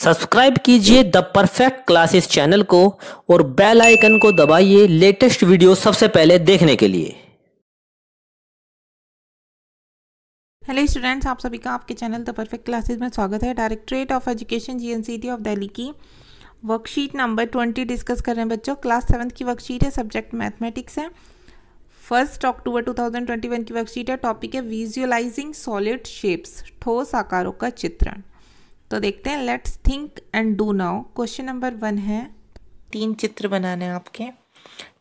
Subscribe कीजिए the perfect classes channel को और बेल आइकन को दबाइए लेटेस्ट वीडियो सबसे पहले देखने के लिए। हेलो स्टूडेंट्स, आप सभी का आपके चैनल द परफेक्ट क्लासेस में स्वागत है। Directorate of education GNCT of Delhi की वर्कशीट नंबर 20 डिस्कस कर रहे हैं बच्चों। क्लास 7 की वर्कशीट है, सब्जेक्ट मैथमेटिक्स है। 1 अक्टूबर 2021 की वर्कशीट है। टॉपिक है विजुअलाइजिंग सॉलिड शेप्स, ठोस आकारों का चित्रण। तो देखते हैं, let's think and do now. Question number 1 है, 3 चित्र बनाने हैं आपके।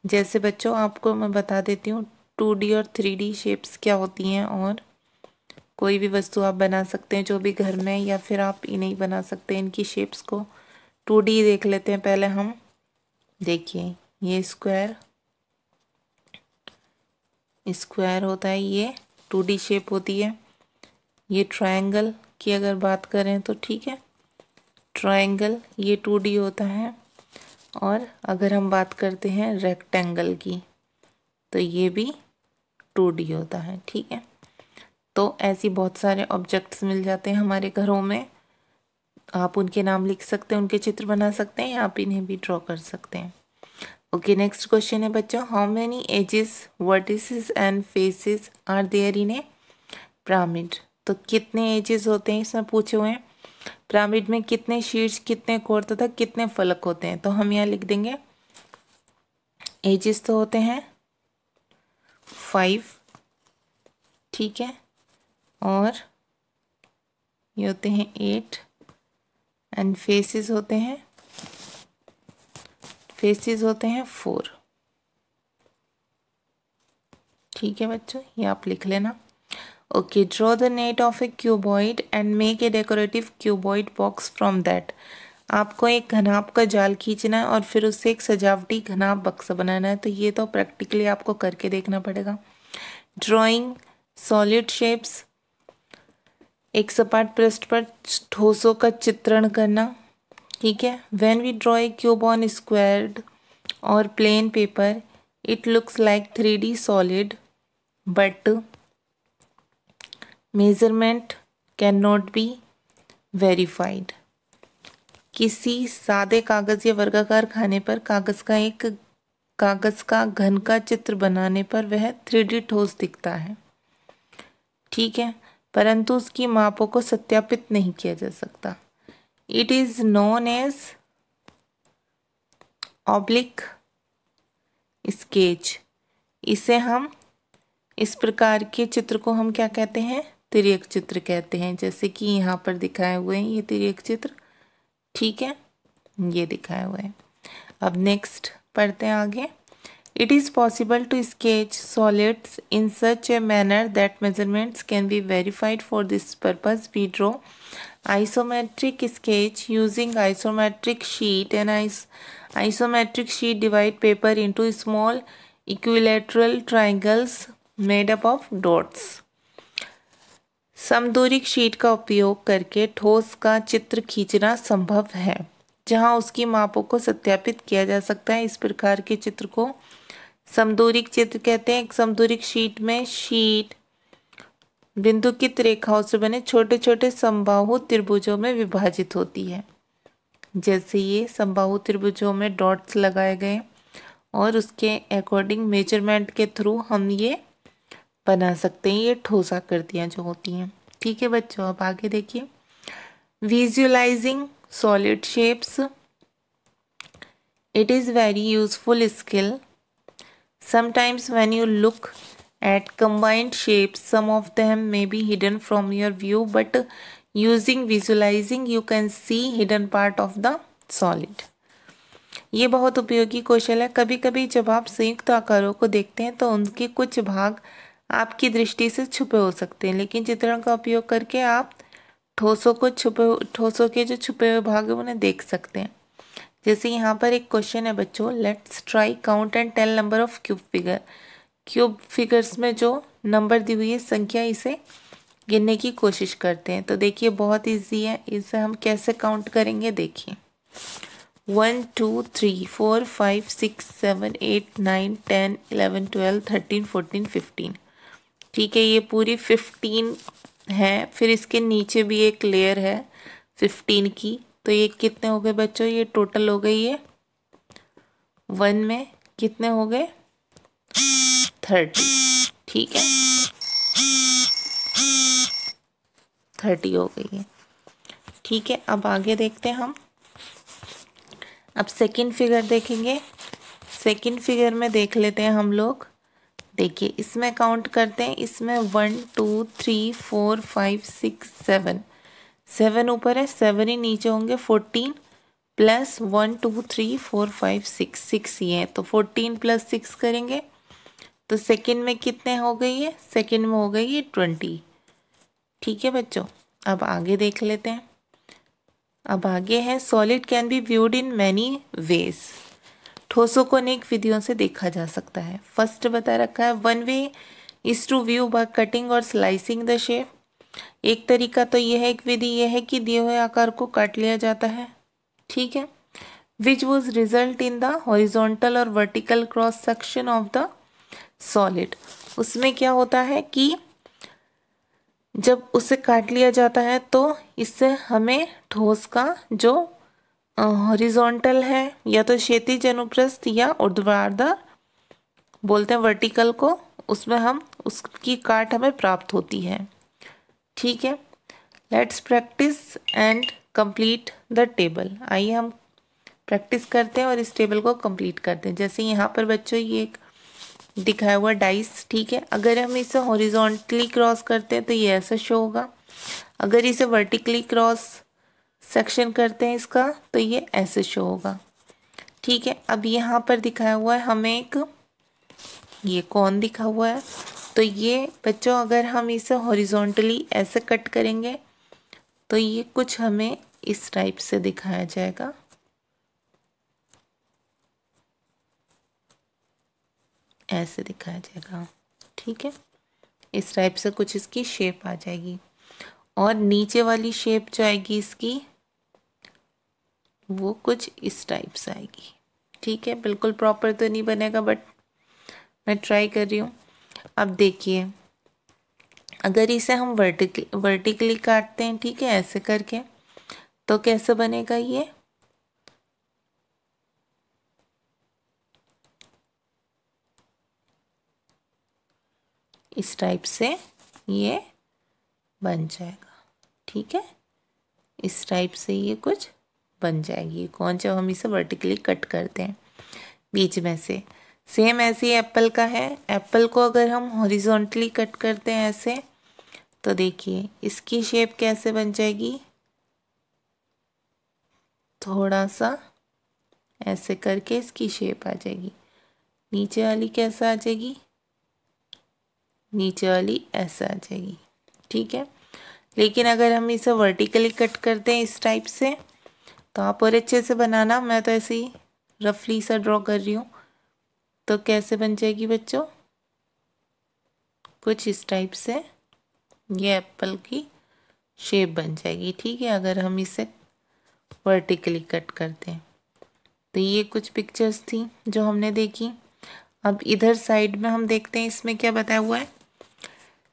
जैसे बच्चों आपको मैं बता देती हूँ 2D और 3D शेप्स क्या होती हैं, और कोई भी वस्तु आप बना सकते हैं जो भी घर में, या फिर आप इन्हें बना सकते हैं इनकी शेप्स को। 2D देख लेते हैं पहले हम। देखिए ये स्क्वायर होता है, ये 2D शेप होती है। ये ट्रायंगल की अगर बात करें तो ठीक है, ट्रायंगल ये 2D होता है। और अगर हम बात करते हैं रेक्टेंगल की तो ये भी 2D होता है, ठीक है। तो ऐसी बहुत सारे ऑब्जेक्ट्स मिल जाते हैं हमारे घरों में। आप उनके नाम लिख सकते हैं, उनके चित्र बना सकते हैं, या आप इन्हें भी ड्रॉ कर सकते हैं। ओके, नेक्स्ट क्वेश्चन है बच्चों, how many edges, vertices and faces are there in a pyramid. तो कितने एजेस होते हैं इसमें पूछे हुए हैं। पिरामिड में कितने शीर्ष, कितने कोण तथा कितने फलक होते हैं। तो हम यहाँ लिख देंगे एजेस तो होते हैं 5, ठीक है, और ये होते हैं 8 एंड फेसेस होते हैं 4, ठीक है बच्चों, ये आप लिख लेना। Okay, draw the net of A cuboid and make a decorative cuboid box from that. आपको एक घनाभ का जाल खींचना है और फिर उससे एक सजावटी घनाभ बक्सा बनाना है। तो ये तो प्रैक्टिकली आपको करके देखना पड़ेगा। ड्राइंग सॉलिड शेप्स, एक सपाट पृष्ठ पर ठोसों का चित्रण करना, ठीक है। When we draw a cube on squared और plain paper it looks like 3D solid but measurement can not be verified. किसी सादे कागज़ या वर्गाकार खाने पर कागज़ का घन का चित्र बनाने पर वह 3D ठोस दिखता है, ठीक है, परंतु उसकी मापों को सत्यापित नहीं किया जा सकता। It is known as oblique sketch. इसे हम, इस प्रकार के चित्र को हम क्या कहते हैं, तिर्यक चित्र कहते हैं। जैसे कि यहाँ पर दिखाए हुए हैं ये तिर्यक चित्र, ठीक है, ये दिखाए हुए हैं। अब नेक्स्ट पढ़ते हैं आगे। It is possible to sketch solids in such a manner that measurements can be verified. For this purpose, we draw isometric sketch using isometric sheet. An isometric sheet divide paper into small equilateral triangles made up of dots. समदूरिक sheet का उपयोग करके ठोस का चित्र खींचना संभव है जहां उसकी मापों को सत्यापित किया जा सकता है। इस प्रकार के चित्र को समदूरिक चित्र कहते हैं। एक समदूरिक शीट में शीट बिंदुकित रेखाओं से बने छोटे छोटे समबाहु त्रिभुजों में विभाजित होती है। जैसे ये समबाहु त्रिभुजों में डॉट्स लगाए गए और उसके अकॉर्डिंग मेजरमेंट के थ्रू हम ये बना सकते हैं, ये ठोस आकृतियाँ जो होती हैं, ठीक है बच्चों। अब आगे देखिए, visualising solid shapes, it is very useful skill. Sometimes when you look at combined shapes, some of them may be hidden from your view, but using visualizing you can see hidden part of the solid. ये बहुत उपयोगी कौशल है। कभी कभी जब आप संयुक्त आकारों को देखते हैं तो उनके कुछ भाग आपकी दृष्टि से छुपे हो सकते हैं, लेकिन चित्रण का उपयोग करके आप ठोसों के जो छुपे हुए भाग हैं उन्हें देख सकते हैं। जैसे यहाँ पर एक क्वेश्चन है बच्चों, let's try count and tell number of cube figure. Cube figures में जो नंबर दी हुई है संख्या, इसे गिनने की कोशिश करते हैं। तो देखिए बहुत इजी है, इसे हम कैसे काउंट करेंगे। देखिए 1 2 3 4 5 6 7 8 9 10 11 12 13 14 15, ठीक है, ये पूरी 15 है। फिर इसके नीचे भी एक लेयर है 15 की, तो ये कितने हो गए बच्चों, ये टोटल हो गई है 1 में कितने हो गए 30, ठीक है 30 हो गई है, ठीक है। अब आगे देखते हैं हम, अब सेकंड फिगर देखेंगे। सेकंड फिगर में देख लेते हैं हम लोग, देखिए इसमें काउंट करते हैं, इसमें 1 2 3 4 5 6 7, 7 ऊपर है 7 ही नीचे होंगे, 14 प्लस 1 2 3 4 5 6, 6 ही है तो 14 प्लस 6 करेंगे तो सेकंड में कितने हो गई है, सेकंड में हो गई है 20, ठीक है बच्चों। अब आगे देख लेते हैं, अब आगे है solid can be viewed in many ways, ठोसों को अनेक विधियों से देखा जा सकता है। फर्स्ट बता रखा है 1 way is to view by cutting और स्लाइसिंग द शेप, एक तरीका तो यह है, एक विधि यह है कि दिए हुए आकार को काट लिया जाता है, ठीक है। Which was result in the horizontal और vertical cross section of the solid, उसमें क्या होता है कि जब उसे काट लिया जाता है तो इससे हमें ठोस का जो हॉरिजॉन्टल है या तो क्षैतिज अनुप्रस्थ या ऊर्ध्वाधर बोलते हैं वर्टिकल को, उसमें हम उसकी काट हमें प्राप्त होती है, ठीक है। Let's practice and complete the table, आइए हम प्रैक्टिस करते हैं और इस टेबल को कंप्लीट करते हैं। जैसे यहाँ पर बच्चों ये एक दिखाया हुआ डाइस, ठीक है, अगर हम इसे हॉरिजॉन्टली क्रॉस करते हैं तो ये ऐसा शो होगा, अगर इसे वर्टिकली क्रॉस सेक्शन करते हैं इसका तो ये ऐसे शो होगा, ठीक है। अब यहाँ पर दिखाया हुआ है हमें एक ये कौन दिखा हुआ है, तो ये बच्चों अगर हम इसे हॉरिजॉन्टली ऐसे कट करेंगे तो ये कुछ हमें इस टाइप से दिखाया जाएगा, ऐसे दिखाया जाएगा, ठीक है, इस टाइप से कुछ इसकी शेप आ जाएगी और नीचे वाली शेप जो आएगी इसकी वो कुछ इस टाइप से आएगी, ठीक है। बिल्कुल प्रॉपर तो नहीं बनेगा बट मैं ट्राई कर रही हूँ। अब देखिए अगर इसे हम वर्टिकली काटते हैं, ठीक है, ऐसे करके तो कैसे बनेगा ये, इस टाइप से ये बन जाएगा, ठीक है, इस टाइप से ये कुछ बन जाएगी कौन, जब हम इसे वर्टिकली कट करते हैं बीच में से। सेम ऐसे ही एप्पल का है, एप्पल को अगर हम हॉरिजॉन्टली कट करते हैं ऐसे तो देखिए इसकी शेप कैसे बन जाएगी, थोड़ा सा ऐसे करके इसकी शेप आ जाएगी, नीचे वाली कैसे आ जाएगी, नीचे वाली ऐसे आ जाएगी, ठीक है। लेकिन अगर हम इसे वर्टिकली कट करते हैं इस टाइप से तो आप और अच्छे से बनाना, मैं तो ऐसे ही रफली सा ड्रॉ कर रही हूँ, तो कैसे बन जाएगी बच्चों, कुछ इस टाइप से ये एप्पल की शेप बन जाएगी, ठीक है, अगर हम इसे वर्टिकली कट करते हैं। तो ये कुछ पिक्चर्स थी जो हमने देखी। अब इधर साइड में हम देखते हैं इसमें क्या बताया हुआ है,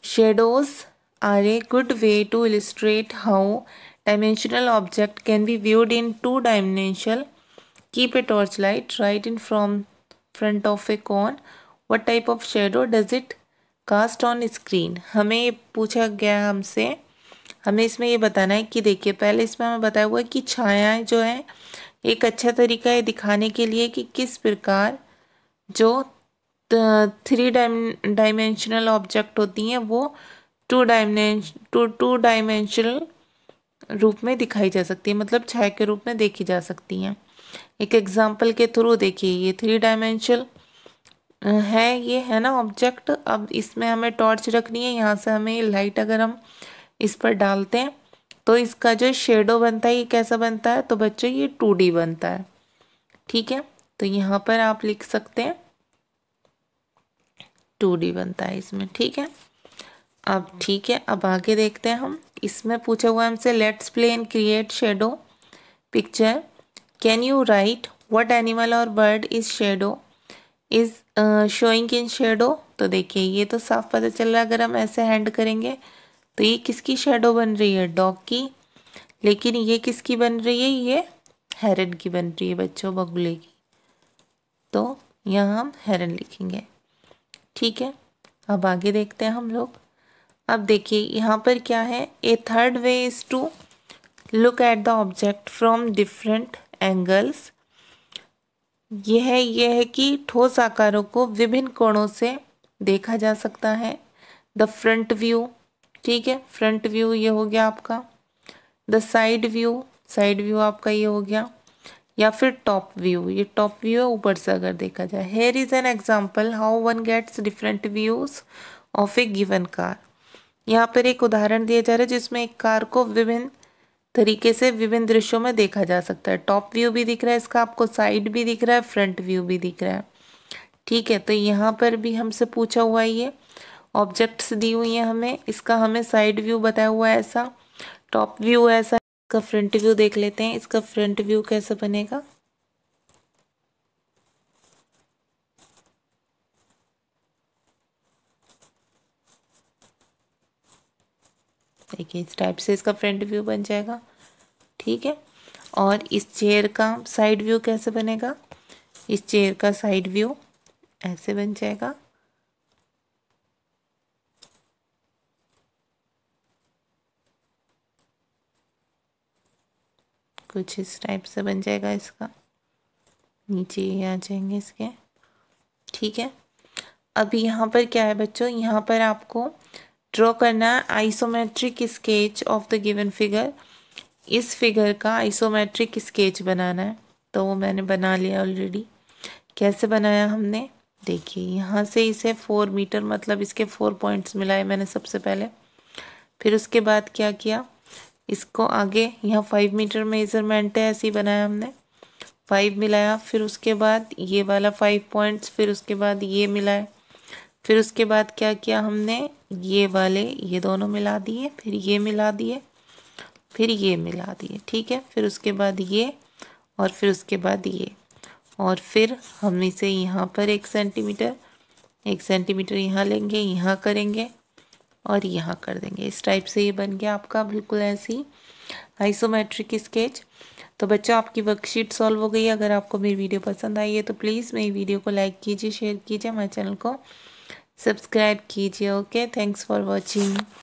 shadows are a good way to illustrate how dimensional object can be viewed in two dimensional. Keep a torchlight right in front of a cone. What type of shadow does it cast on screen? हमें पूछा गया हमसे, हमें इसमें ये बताना है कि देखिए पहले इसमें हमें बताया हुआ है कि छायाएं जो है एक अच्छा तरीका है दिखाने के लिए कि किस प्रकार जो 3 डायमेंशनल ऑब्जेक्ट होती हैं वो टू डायमेंशनल रूप में दिखाई जा सकती है, मतलब छाया के रूप में देखी जा सकती हैं। एक एग्जाम्पल के थ्रू देखिए ये 3 डायमेंशनल है, ये है ना ऑब्जेक्ट। अब इसमें हमें टॉर्च रखनी है, यहाँ से हमें लाइट अगर हम इस पर डालते हैं तो इसका जो शेडो बनता है ये कैसा बनता है, तो बच्चों ये 2D बनता है, ठीक है। तो यहाँ पर आप लिख सकते हैं 2D बनता है इसमें, ठीक है। अब ठीक है, अब आगे देखते हैं हम, इसमें पूछा हुआ हमसे let's play and create shadow picture, can you write what animal और bird is shadow is showing in shadow. तो देखिए ये तो साफ पता चल रहा है, अगर हम ऐसे हैंड करेंगे तो ये किसकी शेडो बन रही है, डॉग की। लेकिन ये किसकी बन रही है, ये हेरन की बन रही है बच्चों, बगुले की। तो यहाँ हम हेरन लिखेंगे। ठीक है, अब आगे देखते हैं हम लोग। अब देखिए यहाँ पर क्या है, a third way is to look at the object from different angles. यह है कि ठोस आकारों को विभिन्न कोणों से देखा जा सकता है। द फ्रंट व्यू, ठीक है, फ्रंट व्यू ये हो गया आपका। द साइड व्यू आपका ये हो गया। या फिर टॉप व्यू, ये टॉप व्यू है ऊपर से अगर देखा जाए। Here is an example how one gets different views of a given car. यहाँ पर एक उदाहरण दिया जा रहा है जिसमें एक कार को विभिन्न तरीके से विभिन्न दृश्यों में देखा जा सकता है। टॉप व्यू भी दिख रहा है इसका आपको, साइड भी दिख रहा है, फ्रंट व्यू भी दिख रहा है। ठीक है, तो यहाँ पर भी हमसे पूछा हुआ है, ये ऑब्जेक्ट्स दी हुई है हमें, इसका हमें साइड व्यू बताया हुआ है ऐसा, टॉप व्यू ऐसा। इसका फ्रंट व्यू देख लेते हैं, इसका फ्रंट व्यू कैसे बनेगा। देखिए इस टाइप से इसका फ्रंट व्यू बन जाएगा। ठीक है, और इस चेयर का साइड व्यू कैसे बनेगा, इस चेयर का साइड व्यू ऐसे बन जाएगा। कुछ इस टाइप से बन जाएगा इसका, नीचे ये आ जाएंगे इसके। ठीक है, अभी यहाँ पर क्या है बच्चों, यहाँ पर आपको ड्रॉ करना है isometric sketch of the given figure. इस फिगर का आइसोमेट्रिक स्केच बनाना है, तो वो मैंने बना लिया ऑलरेडी। कैसे बनाया हमने, देखिए यहाँ से इसे 4 मीटर मतलब इसके 4 पॉइंट्स मिलाए मैंने सबसे पहले। फिर उसके बाद क्या किया, इसको आगे यहाँ 5 मीटर मेजरमेंट है, ऐसे ही बनाया हमने, 5 मिलाया। फिर उसके बाद ये वाला 5 पॉइंट्स, फिर उसके बाद ये मिलाए। फिर उसके बाद क्या किया हमने, ये वाले ये दोनों मिला दिए, फिर ये मिला दिए, फिर ये मिला दिए। ठीक है, फिर उसके बाद ये, और फिर उसके बाद ये, और फिर हम इसे यहाँ पर 1 सेंटीमीटर 1 सेंटीमीटर यहाँ लेंगे, यहाँ करेंगे और यहाँ कर देंगे। इस टाइप से ये बन गया आपका बिल्कुल ऐसी आइसोमेट्रिक स्केच। तो बच्चों आपकी वर्कशीट सॉल्व हो गई। अगर आपको मेरी वीडियो पसंद आई है तो प्लीज़ मेरी वीडियो को लाइक कीजिए, शेयर कीजिए, हमारे चैनल को सब्सक्राइब कीजिए। Okay, thanks for watching.